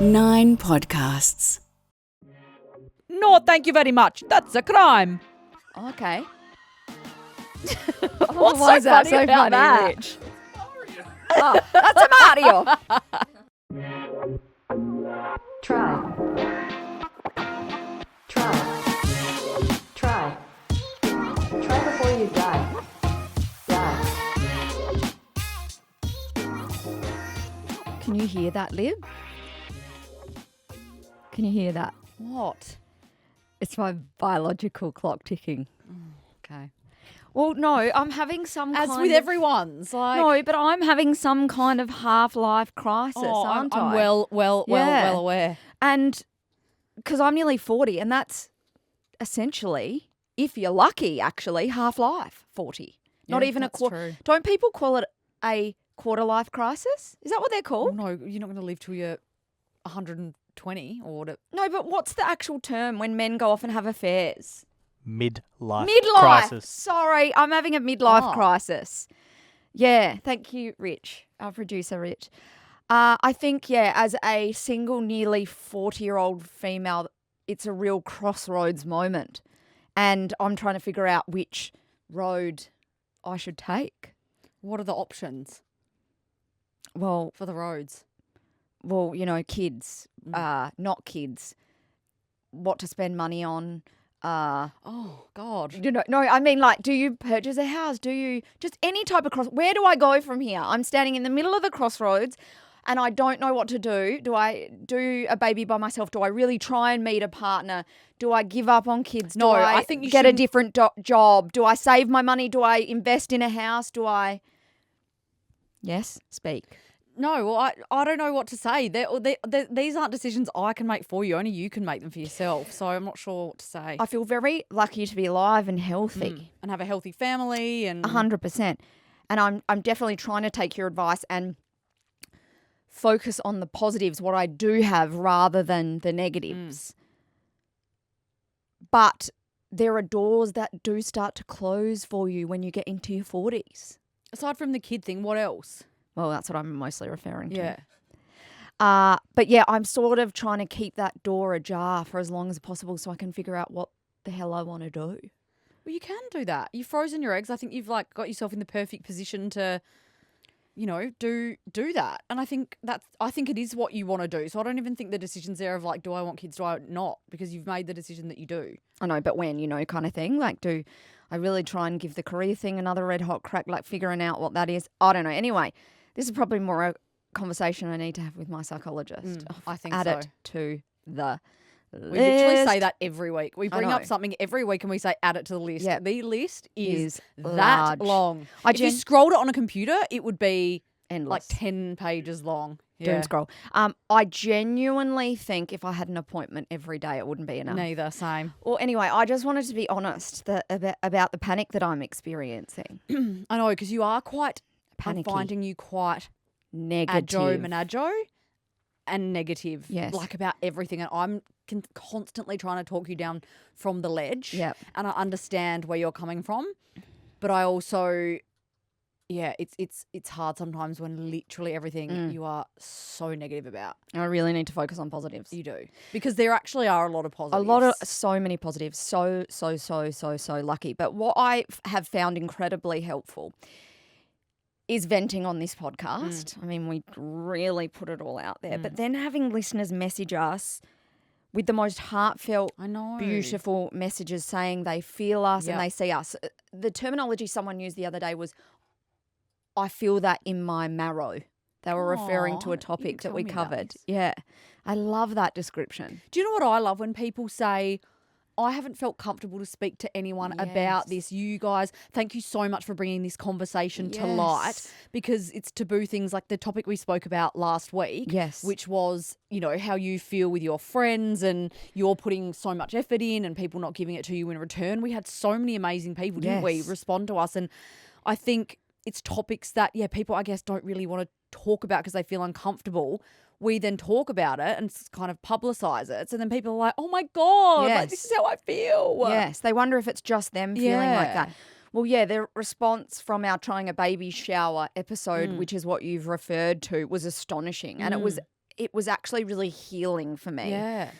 9 podcasts. No, thank you very much. That's a crime. Okay. What's Why is that so about funny, that? Rich? Oh, that's a Mario. Try. Try before you die. Can you hear that, Lib? Can you hear that? What? It's my biological clock ticking. Okay. Well, no, I'm having some As kind with of... everyone's, like No, but I'm having some kind of half-life crisis, aren't I'm I? well Yeah. aware. And because I'm nearly 40, and that's essentially, if you're lucky, actually, half-life 40. Not Yeah, even a that's quarter. true. Don't people call it a quarter-life crisis? Is that what they're called? No, you're not going to live till you're 120 or whatever. No, but what's the actual term when men go off and have affairs? Midlife Midlife. crisis. Sorry, I'm having a midlife Oh. crisis. Yeah, thank you, Rich, our producer, Rich. I think, as a single, nearly 40-year-old female, it's a real crossroads moment. And I'm trying to figure out which road I should take. What are the options Well, for the roads? kids, not kids, what to spend money on. Oh, God. No, I mean, like, do you purchase a house? Do you just any type of where do I go from here? I'm standing in the middle of the crossroads and I don't know what to do. Do I do a baby by myself? Do I really try and meet a partner? Do I give up on kids? No, do I think you get a shouldn't- different job? Do I save my money? Do I invest in a house? Do I... Yes, speak. No, well, I don't know what to say. These aren't decisions I can make for you. Only you can make them for yourself. So I'm not sure what to say. I feel very lucky to be alive and healthy. And have a healthy family and 100%. And I'm definitely trying to take your advice and focus on the positives, what I do have, rather than the negatives. But there are doors that do start to close for you when you get into your 40s. aside from the kid thing, what else? Well, that's what I'm mostly referring to. Yeah. But yeah, I'm sort of trying to keep that door ajar for as long as possible so I can figure out what the hell I want to do. Well, you can do that. You've frozen your eggs. I think you've got yourself in the perfect position to, do that. And I think it is what you want to do. So I don't even think the decision's there of do I want kids, do I not? Because you've made the decision that you do. I know, but when, kind of thing. Do I really try and give the career thing another red hot crack, figuring out what that is? I don't know. Anyway, this is probably more a conversation I need to have with my psychologist. I think Add so. it to the list. We literally say that every week. We bring know. up something every week and we say add it to the list. Yeah. The list is large. that long. I If you scrolled it on a computer, it would be Endless. 10 pages long. Doom scroll. I genuinely think if I had an appointment every day, it wouldn't be enough. Neither, same. Well, anyway, I just wanted to be honest about the panic that I'm experiencing. I know, because you are quite, Panicky. I'm finding you quite Negative. agio and negative. Yes. About everything. And I'm constantly trying to talk you down from the ledge. Yep. And I understand where you're coming from. But I also... Yeah, it's hard sometimes when literally everything you are so negative about. I really need to focus on positives. You do. Because there actually are a lot of positives. So many positives. So lucky. But what I have found incredibly helpful is venting on this podcast. I mean, we really put it all out there. But then having listeners message us with the most heartfelt, I know. beautiful messages saying they feel us Yep. and they see us. The terminology someone used the other day was, I feel that in my marrow. They were referring to Aw, a topic that tell we me covered. this. Yeah. I love that description. Do you know what I love when people say, I haven't felt comfortable to speak to anyone about this. You guys, thank you so much for bringing this conversation to light, Yes. because it's taboo things like the topic we spoke about last week, Yes. which was, how you feel with your friends and you're putting so much effort in and people not giving it to you in return. We had so many amazing people, didn't we, Yes. respond to us. And I think it's topics that, people, I guess, don't really want to talk about because they feel uncomfortable. We then talk about it and kind of publicise it. So then people are like, oh my God, this is how I feel. Yes. They wonder if it's just them feeling like that. Yeah. Well, yeah, the response from our Trying a Baby Shower episode, which is what you've referred to, was astonishing. And it was it was actually really healing for me. Yeah.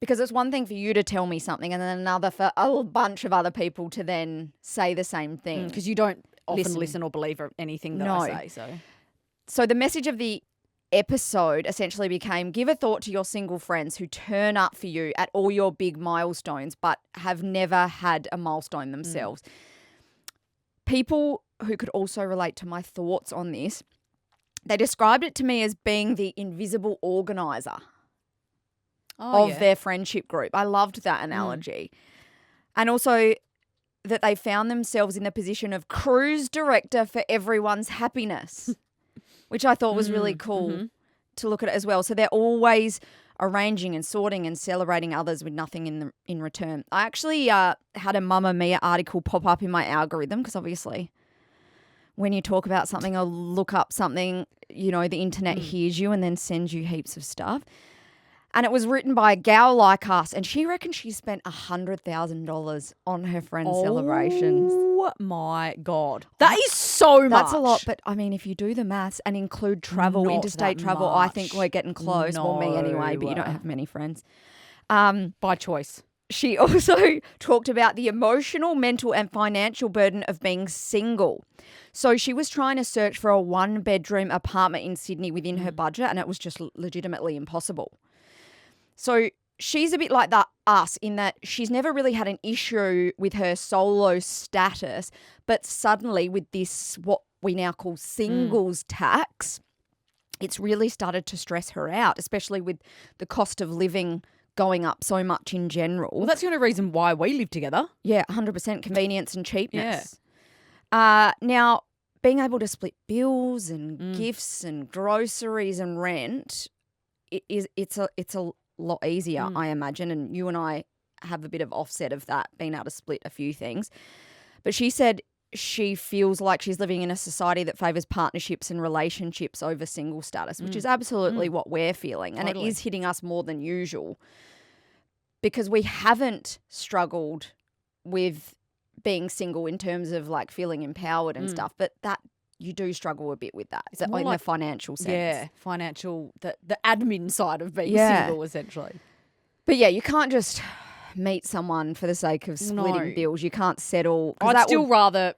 Because it's one thing for you to tell me something and then another for a bunch of other people to then say the same thing. Because you don't often listen or believe anything that I say. So the message of the episode essentially became, give a thought to your single friends who turn up for you at all your big milestones but have never had a milestone themselves. People who could also relate to my thoughts on this, they described it to me as being the invisible organizer of their friendship group. I loved that analogy. And also that they found themselves in the position of cruise director for everyone's happiness, which I thought was really cool to look at it as well. So they're always arranging and sorting and celebrating others with nothing in return. I actually had a Mamma Mia article pop up in my algorithm because obviously when you talk about something or look up something, you know, the internet hears you and then sends you heaps of stuff. And it was written by a gal like us, and she reckons she spent $100,000 on her friend's celebrations. Oh my God. That is so much. That's a lot, but I mean, if you do the maths and include travel, Not interstate that travel, I much. think we're getting close. Well, me anyway, but you don't No. have many friends. By choice. She also talked about the emotional, mental and financial burden of being single. So she was trying to search for a 1-bedroom apartment in Sydney within her budget, and it was just legitimately impossible. So she's a bit like us in that she's never really had an issue with her solo status, but suddenly with this, what we now call singles tax, it's really started to stress her out, especially with the cost of living going up so much in general. Well, that's the only reason why we live together. Yeah, 100% convenience and cheapness. Now, being able to split bills and gifts and groceries and rent, it's a lot easier, I imagine. And you and I have a bit of offset of that, being able to split a few things. But she said she feels like she's living in a society that favours partnerships and relationships over single status, which is absolutely what we're feeling. And it is hitting us more than usual because we haven't struggled with being single in terms of like feeling empowered and stuff. But that you do struggle a bit with that. Is it more in like- the financial sense? Yeah, financial, the admin side of being Yeah. single, essentially. But yeah, you can't just meet someone for the sake of splitting No. bills. You can't settle. 'cause I'd that still would- rather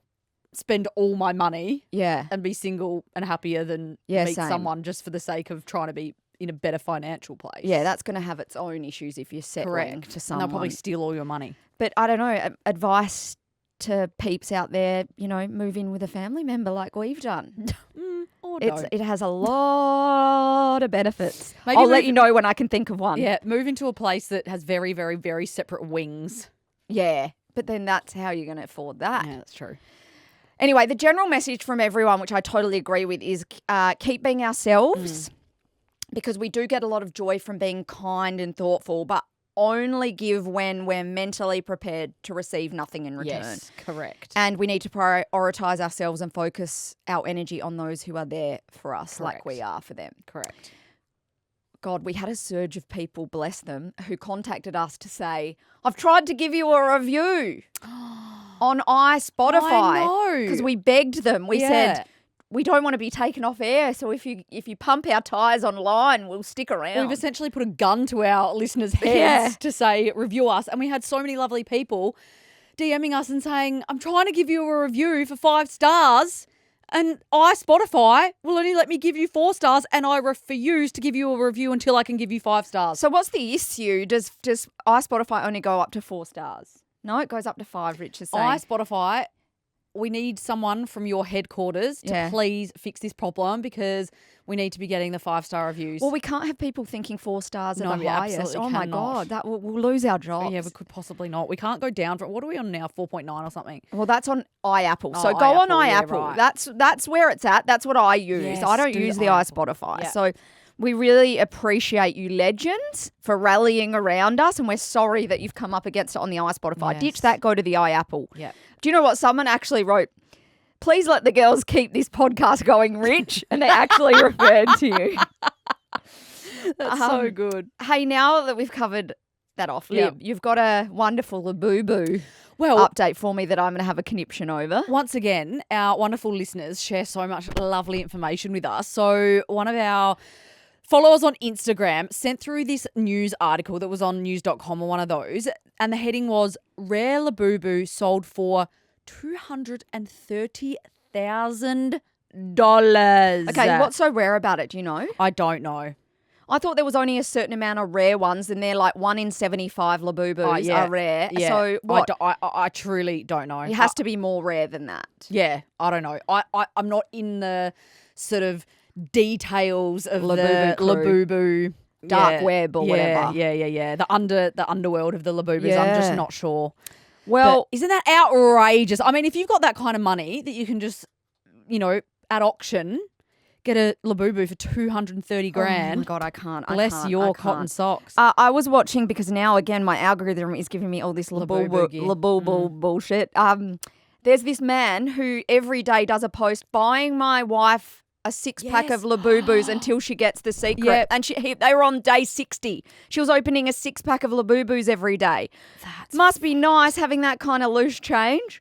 spend all my money yeah. and be single and happier than Yeah, meet same. someone just for the sake of trying to be in a better financial place. Yeah, that's going to have its own issues if you're settling correct. to And someone. they'll probably steal all your money. But I don't know, advice to peeps out there, you know, move in with a family member like we've done. Or don't. It has a lot of benefits. Maybe I'll let move- you know when I can think of one. Yeah, move into a place that has very, very, very separate wings. Yeah, but then that's how you're going to afford that. Yeah, that's true. Anyway, the general message from everyone, which I totally agree with, is keep being ourselves because we do get a lot of joy from being kind and thoughtful, but only give when we're mentally prepared to receive nothing in return. Yes, correct. And we need to prioritise ourselves and focus our energy on those who are there for us like Correct. we are for them. Correct. God, we had a surge of people, bless them, who contacted us to say, I've tried to give you a review on Spotify. I know. Because we begged them. We Yeah. said, we don't want to be taken off air, so if you pump our tyres online, we'll stick around. We've essentially put a gun to our listeners' heads Yeah. to say, review us. And we had so many lovely people DMing us and saying, I'm trying to give you a review for 5 stars. And Spotify will only let me give you 4 stars, and I refuse to give you a review until I can give you 5 stars. So what's the issue? Does Spotify only go up to 4 stars? No, it goes up to 5, Rich is saying. Spotify, we need someone from your headquarters to Yeah. please fix this problem because we need to be getting the 5-star reviews. Well, we can't have people thinking 4 stars No, are the we highest. absolutely Oh my cannot. God, that we'll lose our jobs. Yeah, we could possibly not. We can't go down from, what are we on now, 4.9 or something? Well, that's on iApple. So Oh, go on iApple, yeah, iApple. right. That's where it's at. That's what I use. Yes, I don't do use the iApple. iSpotify. Yeah. So we really appreciate you legends for rallying around us, and we're sorry that you've come up against it on the iSpotify. Yes. Ditch that, go to the iApple. Yeah. Do you know what? Someone actually wrote, please let the girls keep this podcast going, Rich, and they actually referred to you. That's so good. Hey, now that we've covered that off, Yeah. Lib, you've got a wonderful Labubu Well, update for me that I'm going to have a conniption over. once again, our wonderful listeners share so much lovely information with us. So one of our follow us on Instagram, sent through this news article that was on news.com or one of those, and the heading was Rare Labubu sold for $230,000. Okay, what's so rare about it? Do you know? I don't know. I thought there was only a certain amount of rare ones, and they're like 1 in 75 Labubus are rare. Yeah. So what? I truly don't know. It has to be more rare than that. Yeah, I don't know. I'm not in the sort of details of Labubu the crew. Labubu Dark web or whatever. Yeah. The underworld of the Labubus. Yeah. I'm just not sure. Well, But isn't that outrageous? I mean, if you've got that kind of money that you can just, at auction, get a Labubu for 230 grand. oh my God, I can't. Bless your cotton socks. I was watching because now again my algorithm is giving me all this Labubu gear. Labubu bullshit. There's this man who every day does a post buying my wife a 6-pack of Labubus until she gets the secret. Yep. And they were on day 60. She was opening a 6-pack of Labubus every day. Must be nice having that kind of loose change.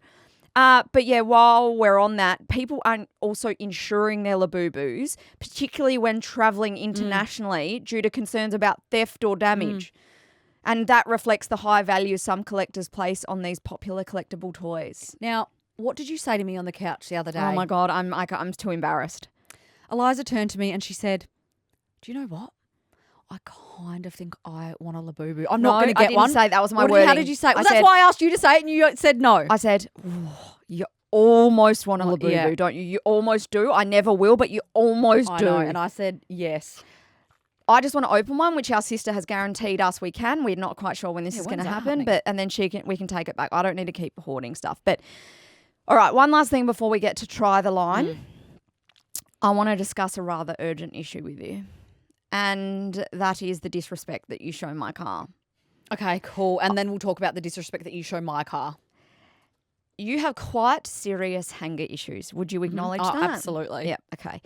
But yeah, while we're on that, people aren't also insuring their Labubus, particularly when travelling internationally due to concerns about theft or damage. And that reflects the high value some collectors place on these popular collectible toys. Now, what did you say to me on the couch the other day? Oh my God, I'm too embarrassed. Eliza turned to me and she said, "Do you know what? I kind of think I want a Labubu. I'm not going to get I didn't one." say that was my How wording. did you say it? I Well, that's said- why I asked you to say it and you said no. I said, you almost want a Labubu, yeah. don't you? You almost do. I never will, but you almost I do. know, and I said yes. I just want to open one, which our sister has guaranteed us we can. We're not quite sure when this is going to when's that happen, happening? and then we can take it back. I don't need to keep hoarding stuff. But all right, one last thing before we get to try the line. I want to discuss a rather urgent issue with you, and that is the disrespect that you show my car. Okay, cool. And then we'll talk about the disrespect that you show my car. You have quite serious hanger issues. Would you acknowledge Oh, that? absolutely. Yeah, okay.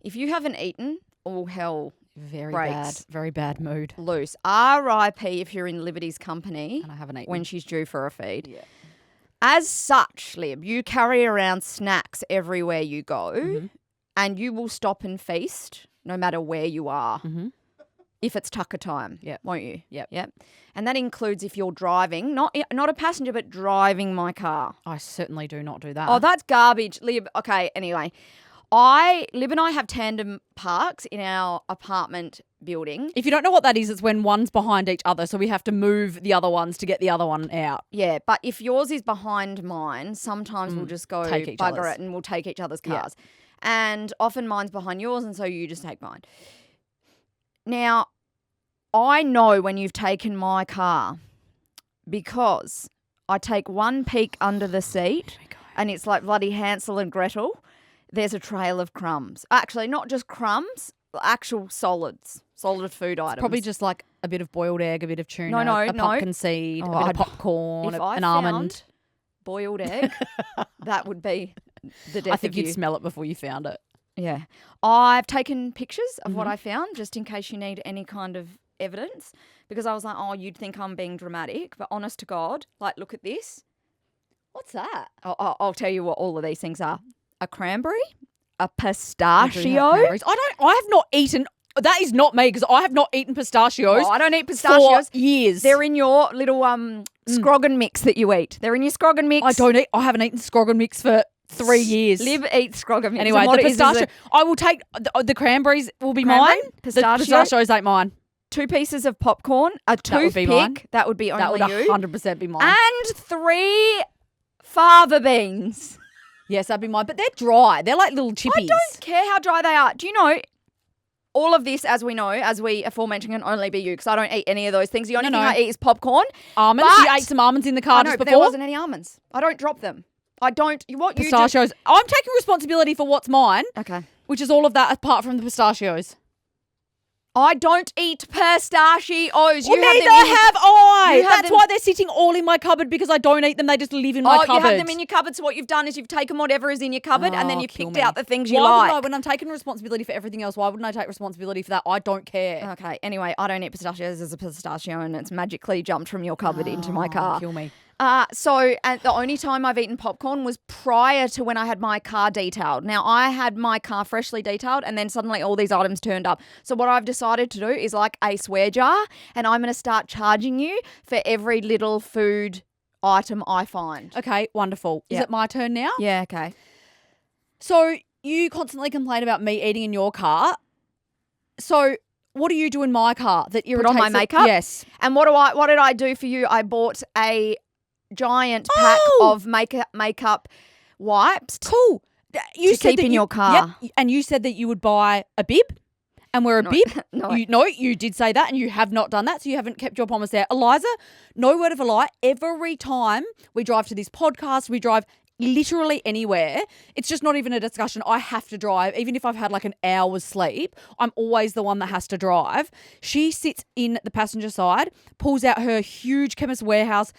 If you haven't eaten, all hell Very breaks very bad mood. loose. R.I.P. if you're in Liberty's company And I haven't eaten. when she's due for a feed. Yeah. As such, Lib, you carry around snacks everywhere you go and you will stop and feast no matter where you are if it's tucker time, won't you? Yep. And that includes if you're driving, not a passenger, but driving my car. I certainly do not do that. Oh, that's garbage, Lib. Okay, anyway. Lib and I have tandem parks in our apartment building. If you don't know what that is, it's when one's behind each other, so we have to move the other ones to get the other one out. Yeah, but if yours is behind mine, sometimes we'll just go Take each bugger other's. it and we'll take each other's Yeah. cars. And often mine's behind yours, and so you just take mine. Now, I know when you've taken my car because I take one peek under the seat and it's like bloody Hansel and Gretel. There's a trail of crumbs. Actually, not just crumbs, actual solid food items. Probably just like a bit of boiled egg, a bit of tuna, No, a no. pumpkin seed, Oh, a bit I'd- of popcorn, if an I almond. found boiled egg, that would be the death I think of you'd you. smell it before you found it. Yeah. I've taken pictures of what Mm-hmm. I found just in case you need any kind of evidence because I was like, oh, you'd think I'm being dramatic. But honest to God, like, look at this. What's that? I'll tell you what all of these things are. A cranberry, a I do have pistachio. cranberries. I have not eaten. That is not me because I have not eaten pistachios. Oh, I don't eat pistachios. For years. They're in your little scroggin mix that you eat. They're in your scroggin mix. I haven't eaten scroggin mix for 3 years. Liv eats scroggin mix. Anyway, And what the it is pistachio. a I will take the cranberries. Will be Cranberry, mine. pistachio. The pistachios ain't mine. 2 pieces of popcorn, a would be mine. toothpick. That would be That only would you. 100% be mine. And 3 fava beans. Yes, that'd be mine. But they're dry. They're like little chippies. I don't care how dry they are. Do you know, all of this, as we know, as we aforementioned, can only be you because I don't eat any of those things. The only No, thing no. I eat is popcorn. Almonds. But- You ate some almonds in the I car know, just but before. there wasn't any almonds. I don't drop them. I don't. What you do? Pistachios. I'm taking responsibility for what's mine, Okay. which is all of that apart from the pistachios. I don't eat pistachios. Well, You have neither them in your- have I. you have That's them- why they're sitting all in my cupboard because I don't eat them. They just live in my Oh, cupboard. you have them in your cupboard. So what you've done is you've taken whatever is in your cupboard and then Oh, you've kill picked me. out the things you Why like. wouldn't I, when I'm taking responsibility for everything else, why wouldn't I take responsibility for that? I don't care. Okay. Anyway, I don't eat pistachios. There's a pistachio and it's magically jumped from your cupboard into my car. Kill me. And the only time I've eaten popcorn was prior to when I had my car detailed. Now, I had my car freshly detailed and then suddenly all these items turned up. So what I've decided to do is like a swear jar, and I'm going to start charging you for every little food item I find. Okay, wonderful. Is Yep. it my turn now? Yeah, okay. So you constantly complain about me eating in your car. So what do you do in my car that irritates on my makeup? Yes. And what did I do for you? I bought a giant pack of makeup wipes Cool. You to said keep that in you- your car. Yep, and you said that you would buy a bib and wear a bib. No. You did say that, and you have not done that, so you haven't kept your promise there. Eliza, no word of a lie, every time we drive to this podcast, we drive literally anywhere, it's just not even a discussion. I have to drive. Even if I've had like an hour's sleep, I'm always the one that has to drive. She sits in the passenger side, pulls out her huge Chemist Warehouse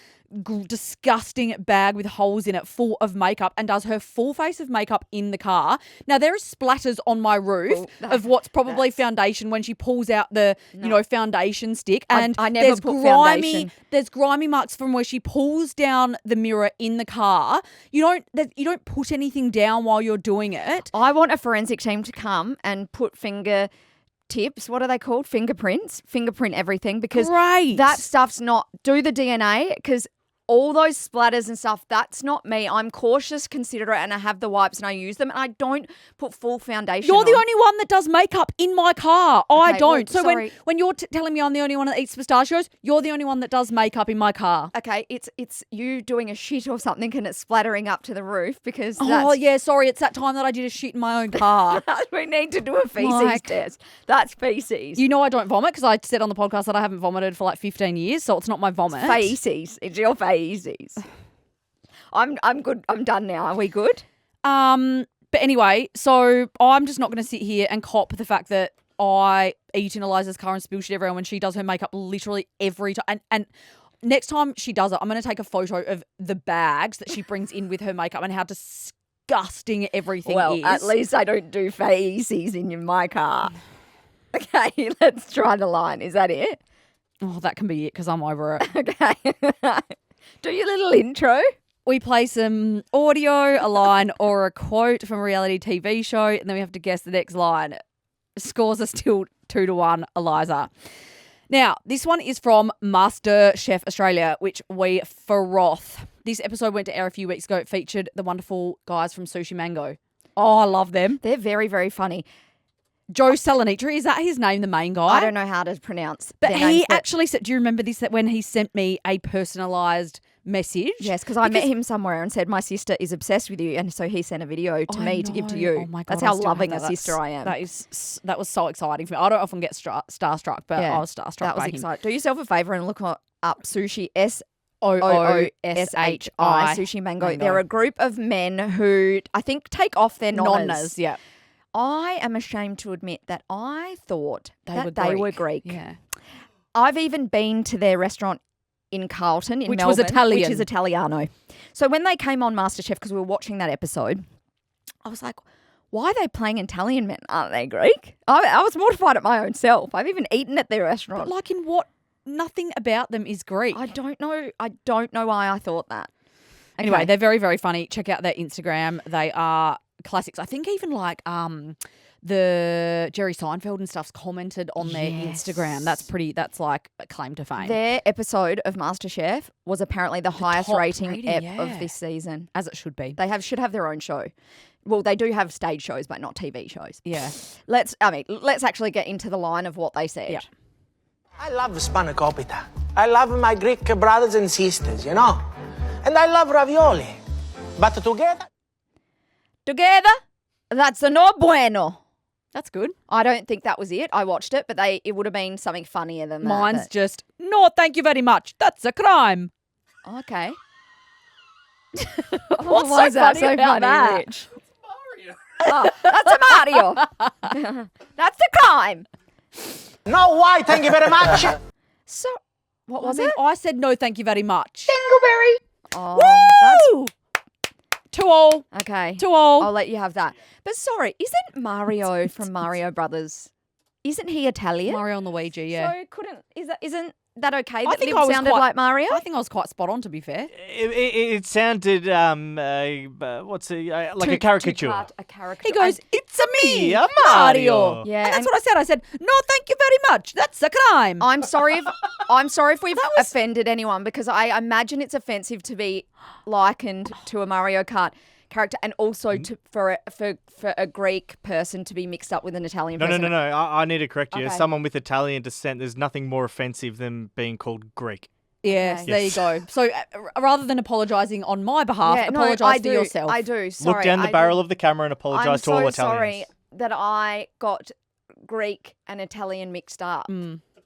disgusting bag with holes in it full of makeup, and does her full face of makeup in the car. Now there are splatters on my roof of what's probably foundation when she pulls out the foundation stick, and I never there's put foundation. There's grimy marks from where she pulls down the mirror in the car. You don't put anything down while you're doing it. I want a forensic team to come and put tips, what are they called? Fingerprint everything, because Great. that stuff's not, do the DNA, because all those splatters and stuff, that's not me. I'm cautious, considerate, and I have the wipes and I use them, and I don't put full foundation You're the on. only one that does makeup in my car. I Okay, don't. well, So sorry. when you're telling me I'm the only one that eats pistachios, you're the only one that does makeup in my car. Okay, it's you doing a shit or something and it's splattering up to the roof, because Oh, that's... yeah, sorry. It's that time that I did a shit in my own car. We need to do a feces Like- test. That's feces. You know I don't vomit because I said on the podcast that I haven't vomited for like 15 years, so it's not my vomit. Feces. It's your feces. I'm good. I'm done now. Are we good? But anyway, so I'm just not going to sit here and cop the fact that I eat in Eliza's car and spill shit everywhere when she does her makeup literally every time. And next time she does it, I'm going to take a photo of the bags that she brings in with her makeup and how disgusting everything is. At least I don't do feces in my car. Okay, let's try the line. Is that it? Oh, that can be it because I'm over it. Okay. Do your little intro. We play some audio, a line or a quote from a reality TV show, and then we have to guess the next line. Scores are still 2-1, Eliza. Now, this one is from Masterchef Australia, which we froth. This episode went to air a few weeks ago. It featured the wonderful guys from Sushi Mango. Oh, I love them. They're very, very funny. Joe Salanitri, is that his name, the main guy? I don't know how to pronounce But their he names, actually said, do you remember this, that when he sent me a personalised message? Yes, because I met him somewhere and said, my sister is obsessed with you. And so he sent a video to me to give to you. Oh my God, That's I how still loving have a that. sister I am. That was so exciting for me. I don't often get starstruck, but I was starstruck That was by him. exciting. Do yourself a favour and look up Sushi, OOSHI. Sushi Mango. They're a group of men who I think take off their nonnas. Yeah. I am ashamed to admit that I thought they were Greek. Yeah. I've even been to their restaurant in Carlton in Which Melbourne. was Italian. Which is Italiano. So when they came on Masterchef, because we were watching that episode, I was like, why are they playing Italian men? Aren't they Greek? I was mortified at my own self. I've even eaten at their restaurant. But like in what? Nothing about them is Greek. I don't know why I thought that. Anyway, Okay. they're very, very funny. Check out their Instagram. They are classics. I think even like the Jerry Seinfeld and stuff's commented on their Instagram. That's like a claim to fame. Their episode of MasterChef was apparently the highest top rating rating, of this season. As it should be. They should have their own show. Well, they do have stage shows, but not TV shows. Yeah. Let's actually get into the line of what they said. Yeah. I love spanakopita. I love my Greek brothers and sisters, you know? And I love ravioli. But Together, that's a no bueno. That's good. I don't think that was it. I watched it, but it would have been something funnier than that. Mine's just, no, thank you very much. That's a crime. Okay. What's Why so is that funny so about funny, that? Rich? Oh, that's a Mario. That's the crime. no, why? Thank you very much. So, what was I mean, it? I said no, thank you very much. Oh, that's Woo! 2-all. okay. 2-all. I'll let you have that. But sorry, isn't Mario from Mario Brothers? Isn't he Italian? Mario and Luigi, yeah. So isn't that okay? I That think Liv I was sounded quite- like Mario? I think I was quite spot on, to be fair. It sounded like a caricature. A caricature. He goes, "It's a me, a Mario." Yeah, and that's and- what I said. I said, "No, thank you very much. That's a crime." I'm sorry if we've offended anyone, because I imagine it's offensive to be likened to a Mario Kart character, and also for a Greek person to be mixed up with an Italian person. No. I need to correct you. As Okay. someone with Italian descent, there's nothing more offensive than being called Greek. Yes, Okay. there you go. So rather than apologising on my behalf, apologise for yourself. I do. Sorry. Look down the barrel of the camera and apologise I'm to all so Italians. sorry that I got Greek and Italian mixed up.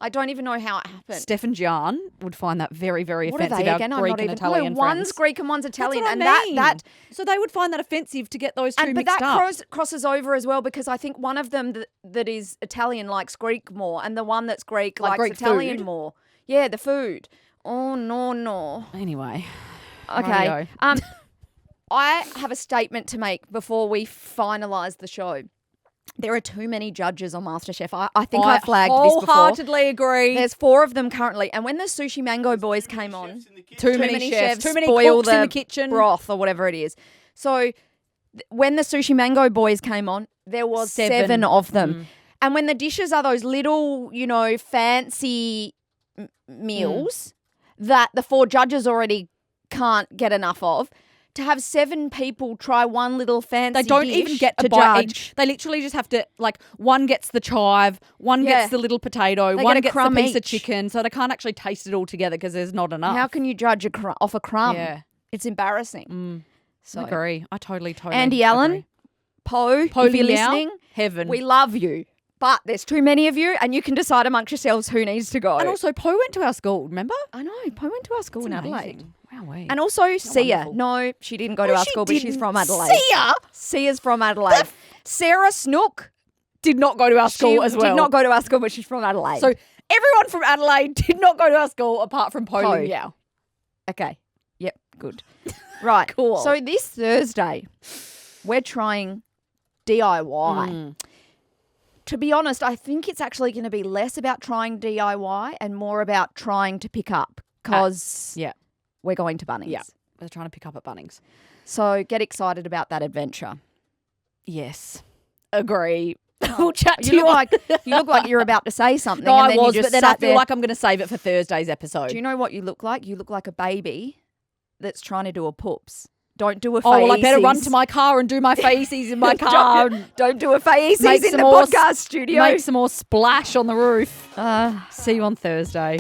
I don't even know how it happened. Steph and Gian would find that very, very What are offensive. they Our again? I'm Greek not and even. Italian No, one's friends. Greek and one's Italian, That's and what I mean. that So they would find that offensive to get those two but mixed that up. crosses over as well, because I think one of them that is Italian likes Greek more, and the one that's Greek Like likes Greek Italian food? more. Yeah, the food. Oh no. Anyway, Okay. Rightio. I have a statement to make before we finalise the show. There are too many judges on MasterChef. I think I flagged this before. wholeheartedly agree. There's 4 of them currently, and when the Sushi Mango Boys came on, too many chefs, too many spoil cooks in the kitchen. broth or whatever it is. So when the Sushi Mango Boys came on, there was 7 of them. And when the dishes are those little, fancy meals that the 4 judges already can't get enough of, to have 7 people try one little fancy They don't dish even get to a bite judge. each. They literally just have to, one gets the chive, one Yeah. gets the little potato, They one get a gets the crumb piece of each. chicken. So they can't actually taste it all together because there's not enough. How can you judge off a crumb? Yeah. It's embarrassing. So, I agree. I totally Andy Allen, agree. Poe, Poe if you're Liao, listening, heaven. we love you. But there's too many of you, and you can decide amongst yourselves who needs to go. And also, Poe went to our school, remember? I know, Poe went to our school in Adelaide. Amazing. Wowee. And also Sia. wonderful. No, she didn't go to No, our she school, but she's didn't. from Adelaide. Sia? Sia's from Adelaide. Sarah Snook did not go to our school she as well. did not go to our school, but she's from Adelaide. So everyone from Adelaide did not go to our school apart from Poe Poe. Liao. okay. Yep, good. Right. Cool. So this Thursday, we're trying DIY. Mm. To be honest, I think it's actually going to be less about trying DIY and more about trying to pick up, because Yeah. we're going to Bunnings. Yeah. They're trying to pick up at Bunnings. So get excited about that adventure. Yes. Agree. We'll chat to You look like you're about to say something. No, and I then was, you but just then I sat feel there. like I'm going to save it for Thursday's episode. Do you know what you look like? You look like a baby that's trying to do a poops. Don't do a faeces. Oh, well, I better run to my car and do my faeces in my car. Don't do a faeces Make in some the more podcast studio. Make some more splash on the roof. Uh, See you on Thursday.